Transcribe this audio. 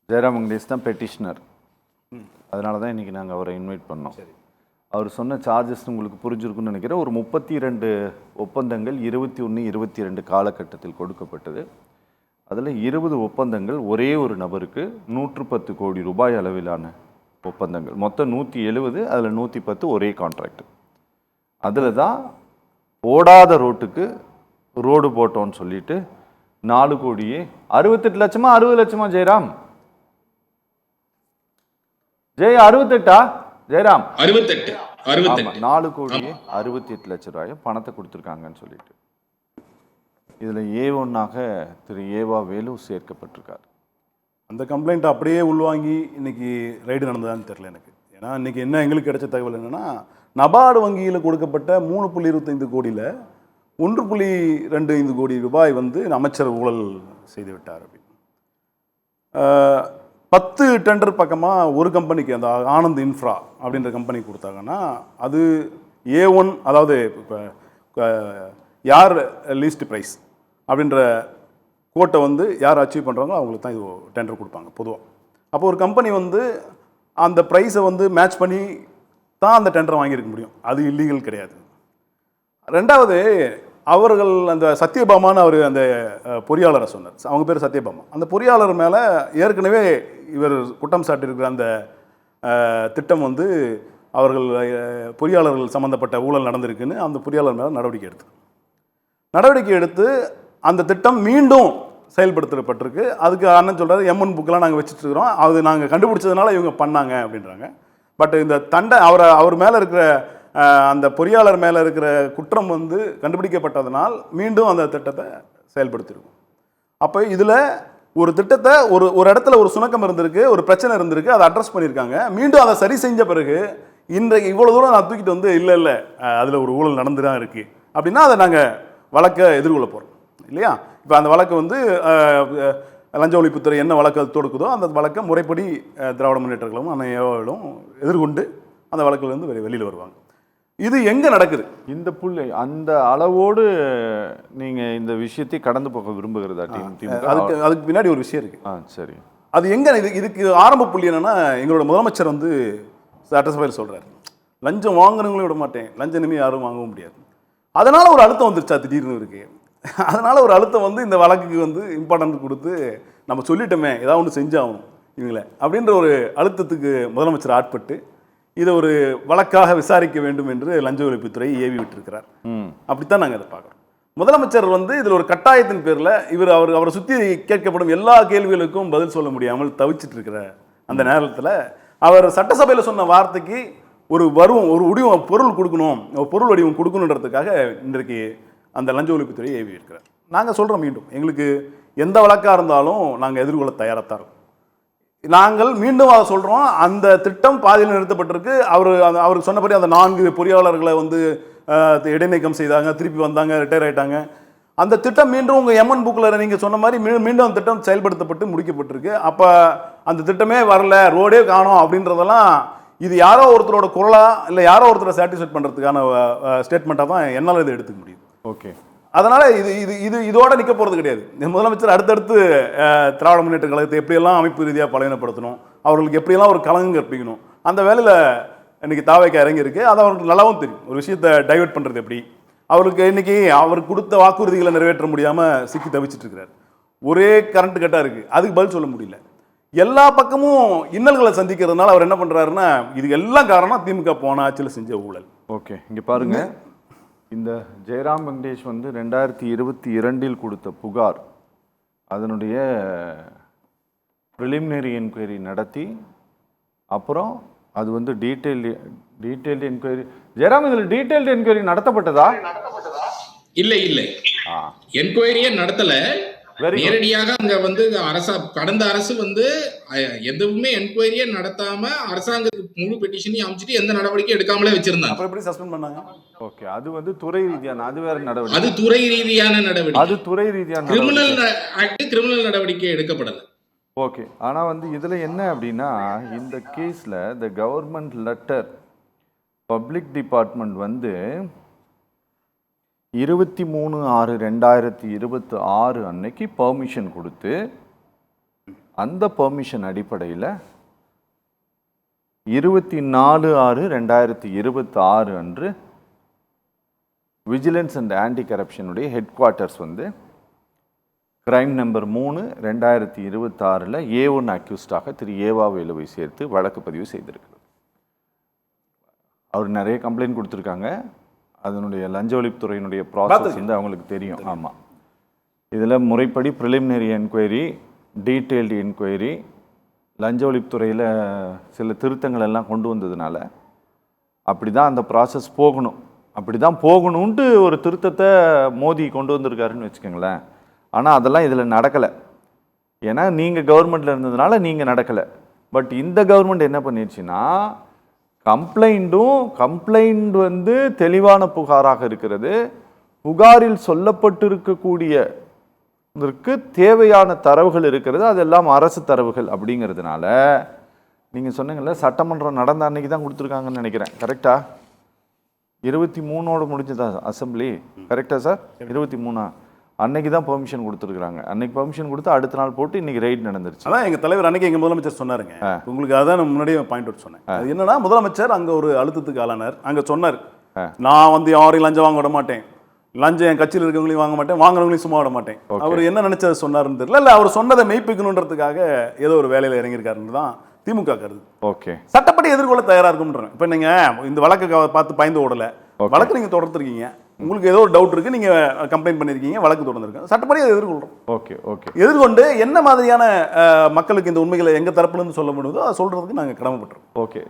ஜெயராம் வெங்கடேஷ் தான் பெட்டிஷனர். அதனால தான் இன்றைக்கி நாங்கள் அவரை இன்வைட் பண்ணோம். அவர் சொன்ன சார்ஜஸ் உங்களுக்கு புரிஞ்சிருக்குன்னு நினைக்கிறேன். ஒரு 32 ஒப்பந்தங்கள் 21, 22 காலகட்டத்தில் கொடுக்கப்பட்டது. அதில் 20 ஒப்பந்தங்கள் ஒரே ஒரு நபருக்கு 110 கோடி ரூபாய் அளவிலான ஒப்பந்தங்கள். மொத்தம் 170, அதில் 110 ஒரே கான்ட்ராக்ட். அதில் தான் ஓடாத ரோட்டுக்கு ரோடு போட்டோன்னு சொல்லிட்டு 4 கோடியே 68 லட்சமா 60 லட்சமா ஜெயராம்? 68 ஜெயராம்? 68. 4 கோடியே 68 லட்சம் ரூபாய் பணத்தை கொடுத்துருக்காங்கன்னு சொல்லிட்டு இதில் A1ஆக திரு ஏவா வேலு சேர்க்கப்பட்டிருக்கார். அந்த கம்ப்ளைண்ட் அப்படியே உள்வாங்கி இன்னைக்கு ரைடு நடந்ததான்னு தெரியல எனக்கு. ஏன்னா இன்னைக்கு என்ன எங்களுக்கு கிடைச்ச தகவல் என்னன்னா, நபார்டு வங்கியில் கொடுக்கப்பட்ட 3.25 கோடியில் 1.25 கோடி ரூபாய் வந்து அமைச்சர் ஊழல் செய்து விட்டார் அப்படின்னு. 10 டெண்டர் பக்கமாக ஒரு கம்பெனிக்கு, அந்த ஆனந்த் இன்ஃப்ரா அப்படின்ற கம்பெனி கொடுத்தாங்கன்னா அது A1, அதாவது இப்போ யார் லீஸ்ட் ப்ரைஸ் அப்படின்ற கோட்டை வந்து யார் அச்சீவ் பண்ணுறாங்களோ அவங்களுக்கு தான் இது டெண்டர் கொடுப்பாங்க பொதுவாக. அப்போ ஒரு கம்பெனி வந்து அந்த ப்ரைஸை வந்து மேட்ச் பண்ணி தான் அந்த டெண்டரை வாங்கியிருக்க முடியும். அது இல்லீகல் கிடையாது. ரெண்டாவது, அவர்கள் அந்த சத்யபாமான்னு அவர் அந்த பொறியாளரை சொன்னார். அவங்க பேர் சத்யபாமா. அந்த பொறியாளர் மேலே ஏற்கனவே இவர் குற்றம் சாட்டியிருக்கிற அந்த திட்டம் வந்து அவர்கள் பொறியாளர்கள் சம்மந்தப்பட்ட ஊழல் நடந்திருக்குன்னு அந்த பொறியாளர் மேலே நடவடிக்கை எடுத்து அந்த திட்டம் மீண்டும் செயல்படுத்தப்பட்டிருக்கு. அதுக்கு அண்ணன் சொல்கிறாரு, எம்என் புக்கெலாம் நாங்கள் வச்சுட்டு இருக்கிறோம், அது நாங்கள் கண்டுபிடிச்சதுனால இவங்க பண்ணாங்க அப்படின்றாங்க. பட் இந்த அவர் மேலே இருக்கிற அந்த பொறியாளர் மேலே இருக்கிற குற்றம் வந்து கண்டுபிடிக்கப்பட்டதனால் மீண்டும் அந்த திட்டத்தை செயல்படுத்தியிருக்கும். அப்போ இதில் ஒரு திட்டத்தை ஒரு இடத்துல ஒரு சுணக்கம் இருந்திருக்கு, ஒரு பிரச்சனை இருந்திருக்கு, அதை அட்ரஸ் பண்ணியிருக்காங்க. மீண்டும் அதை சரி செஞ்ச பிறகு இன்றைக்கு இவ்வளோ தூரம் நான் தூக்கிட்டு வந்து இல்லை அதில் ஒரு ஊழல் நடந்து தான் இருக்குது அப்படின்னா அதை நாங்கள் வழக்கை எதிர்கொள்ள போகிறோம் இல்லையா? இப்போ அந்த வழக்கு வந்து லஞ்ச ஒழிப்புத்துறை என்ன வழக்கு தொடுக்குதோ அந்த வழக்கை முறைப்படி திராவிட முன்னேற்ற கழகமும் அன்னையோடும் எதிர்கொண்டு அந்த வழக்கிலிருந்து வெளியில் வருவாங்க. இது எங்கே நடக்குது? இந்த புள்ளி அந்த அளவோடு நீங்கள் இந்த விஷயத்தை கடந்து போக விரும்புகிறதா திமுக? அதுக்கு பின்னாடி ஒரு விஷயம் இருக்குது. சரி, அது எங்கே இதுக்கு ஆரம்ப புள்ளி என்னென்னா, எங்களோட முதலமைச்சர் வந்து சட்டசபையில் சொல்கிறார், லஞ்சம் வாங்குறவங்களையும் விட மாட்டேன், லஞ்சம் இனிமேல் யாரும் வாங்கவும் முடியாது. அதனால் ஒரு அழுத்தம் வந்துருச்சா திடீர்னு இருக்கு. அதனால் ஒரு அழுத்தம் வந்து இந்த வழக்குக்கு வந்து இம்பார்ட்டன்ட் கொடுத்து நம்ம சொல்லிட்டோமே ஏதாவது ஒன்று செஞ்சாகணும் இவங்கள அப்படின்ற ஒரு அழுத்தத்துக்கு முதலமைச்சர் ஆட்பட்டு இதை ஒரு வழக்காக விசாரிக்க வேண்டும் என்று லஞ்ச ஒழிப்புத்துறை ஏவி விட்டிருக்கிறார். அப்படித்தான் நாங்கள் அதை பார்க்குறோம். முதலமைச்சர் வந்து இதில் ஒரு கட்டாயத்தின் பேரில் அவரை சுற்றி கேட்கப்படும் எல்லா கேள்விகளுக்கும் பதில் சொல்ல முடியாமல் தவிச்சிட்டு இருக்கிற அந்த நேரத்தில் அவர் சட்டசபையில் சொன்ன வார்த்தைக்கு ஒரு வடிவம் பொருள் கொடுக்கணும், பொருள் வடிவம் கொடுக்கணுன்றதுக்காக இன்றைக்கு அந்த லஞ்ச ஒழிப்புத்துறையை ஏவி இருக்கிறார். நாங்கள் சொல்கிறோம், மீண்டும் எங்களுக்கு எந்த வழக்காக இருந்தாலும் நாங்கள் எதிர்கொள்ள தயாராக தான் இருக்கோம். நாங்கள் மீண்டும் அதை சொல்கிறோம், அந்த திட்டம் பாதியில் நிறுத்தப்பட்டிருக்கு. அவருக்கு சொன்னபடி அந்த 4 பொறியாளர்களை வந்து இடைநீக்கம் செய்தாங்க, திருப்பி வந்தாங்க, ரிட்டையர் ஆகிட்டாங்க. அந்த திட்டம் மீண்டும் உங்கள் எம்என் புக்கில் நீங்கள் சொன்ன மாதிரி மீண்டும் அந்த திட்டம் செயல்படுத்தப்பட்டு முடிக்கப்பட்டிருக்கு. அப்போ அந்த திட்டமே வரல, ரோடே காணோம் அப்படின்றதெல்லாம் இது யாரோ ஒருத்தரோட குரலா இல்லை யாரோ ஒருத்தரை சாட்டிஸ்ஃபைட் பண்ணுறதுக்கான ஸ்டேட்மெண்ட்டாக தான் என்னால் இதை எடுத்துக்க முடியும். ஓகே, அதனால் இதோட நிற்க போகிறது கிடையாது. முதலமைச்சர் அடுத்தடுத்து திராவிட முன்னேற்ற கழகத்தை எப்படியெல்லாம் அமைப்பு ரீதியாக பலவீனப்படுத்தணும், அவர்களுக்கு எப்படியெல்லாம் ஒரு களங்கம் கற்பிக்கணும், அந்த வேலையில் இன்றைக்கி தாவேக்கா இறங்கியிருக்கு. அது அவருக்கு நல்லாவும் தெரியும், ஒரு விஷயத்தை டைவெர்ட் பண்ணுறது எப்படி. அவருக்கு இன்றைக்கி அவர் கொடுத்த வாக்குறுதிகளை நிறைவேற்ற முடியாமல் சிக்கி தவிச்சிட்டு இருக்கிறார். ஒரே கரண்ட் கட்டாக இருக்குது, அதுக்கு பதில் சொல்ல முடியல. எல்லா பக்கமும் இன்னல்களை சந்திக்கிறதுனால அவர் என்ன பண்ணுறாருன்னா, இது எல்லாம் காரணம் திமுக போன ஆட்சியில் செஞ்ச ஊழல். ஓகே, இங்கே பாருங்கள், இந்த ஜெயராம் வெங்கடேஷ் வந்து 2022 கொடுத்த புகார், அதனுடைய ப்ரிலிமினரி என்கொயரி நடத்தி அப்புறம் அது வந்து டீட்டெயில்டு என்கொயரி. ஜெயராம், இதில் டீட்டெயில்டு என்கொயரி நடத்தப்பட்டதா? இல்லை, என்கொயரியே நடத்தல. நேரடியாக அங்க வந்து கடந்த அரசு வந்து எதுவுமே என்கொயரியே நடத்தாம அரசாங்கத்துக்கு முழு பெட்டிஷனையும் அமைச்சிட்டு எந்த நடவடிக்கை எடுக்காமலே வச்சிருந்தாங்க. அப்புறம் எப்படி சஸ்பெண்ட் பண்ணாங்க? ஓகே, அது வந்து துறை ரீதியான, அது வேற நடவடிக்கை. அது துறை ரீதியான நடவடிக்கை. அது துறை ரீதியான கிரிமினல் நடவடிக்கை எடுக்கப்படல. ஓகே, ஆனா வந்து இதுல என்ன அப்படின்னா, இந்த கேஸ்ல the government letter public department வந்து 23/6/2026 அன்னைக்கு பர்மிஷன் கொடுத்து அந்த பெர்மிஷன் அடிப்படையில் 24/6/2026 அன்று விஜிலன்ஸ் அண்ட் ஆன்டி கரப்ஷனுடைய ஹெட் குவார்ட்டர்ஸ் வந்து கிரைம் நம்பர் 3/2026 A1 அக்யூஸ்டாக திரு ஏவாவேலுவை சேர்த்து வழக்கு பதிவு செய்திருக்கிறது. அவர் நிறைய கம்ப்ளைண்ட் கொடுத்துருக்காங்க. அதனுடைய லஞ்ச ஒழிப்புத்துறையினுடைய ப்ராசஸ் வந்து அவங்களுக்கு தெரியும். ஆமாம், இதில் முறைப்படி ப்ரிலிமினரி என்கொயரி, டீட்டெயில்டு என்கொயரி, லஞ்ச ஒழிப்புத்துறையில் சில திருத்தங்கள் எல்லாம் கொண்டு வந்ததுனால அப்படி தான் அந்த ப்ராசஸ் போகணும், அப்படி தான் போகணுன்ட்டு ஒரு திருத்தத்தை மோடி கொண்டு வந்திருக்காருன்னு வச்சுக்கோங்களேன். ஆனால் அதெல்லாம் இதில் நடக்கலை. ஏன்னா நீங்கள் கவர்மெண்ட்டில் இருந்ததுனால நீங்கள் நடக்கலை. பட் இந்த கவர்மெண்ட் என்ன பண்ணிடுச்சுன்னா, கம்ப்ளைண்ட் வந்து தெளிவான புகாராக இருக்கிறது. புகாரில் சொல்லப்பட்டிருக்கக்கூடிய தேவையான தரவுகள் இருக்கிறது, அதெல்லாம் அரசு தரவுகள் அப்படிங்கிறதுனால நீங்கள் சொன்னீங்கல்ல, சட்டமன்றம் நடந்த அன்னைக்கு தான் கொடுத்துருக்காங்கன்னு நினைக்கிறேன். கரெக்டா? 23 முடிஞ்சதா அசம்பிளி? கரெக்டா சார்? 23 அன்னைக்கு தான் பெர்மிஷன் கொடுத்துருக்காங்க. அன்னைக்கு பெர்மிஷன் கொடுத்து அடுத்த நாள் போட்டு இன்னைக்கு ரைட் நடந்துருச்சு. அதான் எங்கள் தலைவர் அன்னைக்கு எங்கள் முதலமைச்சர் சொன்னாருங்க. உங்களுக்கு அதான் நான் முன்னாடியே பாயிண்ட் அவுட் சொன்னேன். அது என்னன்னா, முதலமைச்சர் அங்கே ஒரு அழுத்தத்துக்கு ஆளானார். அங்கே சொன்னார், நான் வந்து யாரையும் லஞ்சம் வாங்க விட மாட்டேன், லஞ்சம் என் கட்சியில் இருக்கவங்களையும் வாங்க மாட்டேன், வாங்குறவங்களையும் சும்மா விட மாட்டேன். அவர் என்ன நினைச்சதை சொன்னாருன்னு தெரியல. இல்லை, அவர் சொன்னதை மெய்ப்பிக்கணுன்றதுக்காக ஏதோ ஒரு வேலையில் இறங்கியிருக்காருன்னு தான் திமுக கருது. ஓகே, சட்டப்படி எதிர்கொள்ள தயாரா இருக்கும்ன்றேன். இப்போ நீங்க இந்த வழக்கு பார்த்து பயந்து ஓடல, வழக்கு நீங்க தொடர்ந்துருக்கீங்க, உங்களுக்கு ஏதோ ஒரு டவுட் இருக்கு, நீங்க கம்ப்ளைண்ட் பண்ணிருக்கீங்க, வழக்கு தொடர்ந்துருக்கு, சட்டப்படி அதை எதிர்கொள்றோம். ஓகே ஓகே, எதிர்கொண்டு என்ன மாதிரியான மக்களுக்கு இந்த உண்மைகளை எங்க தரப்புல இருந்து சொல்ல முடியுதோ அதை சொல்றதுக்கு நாங்க கடமைப்பட்டிருக்கோம். ஓகே.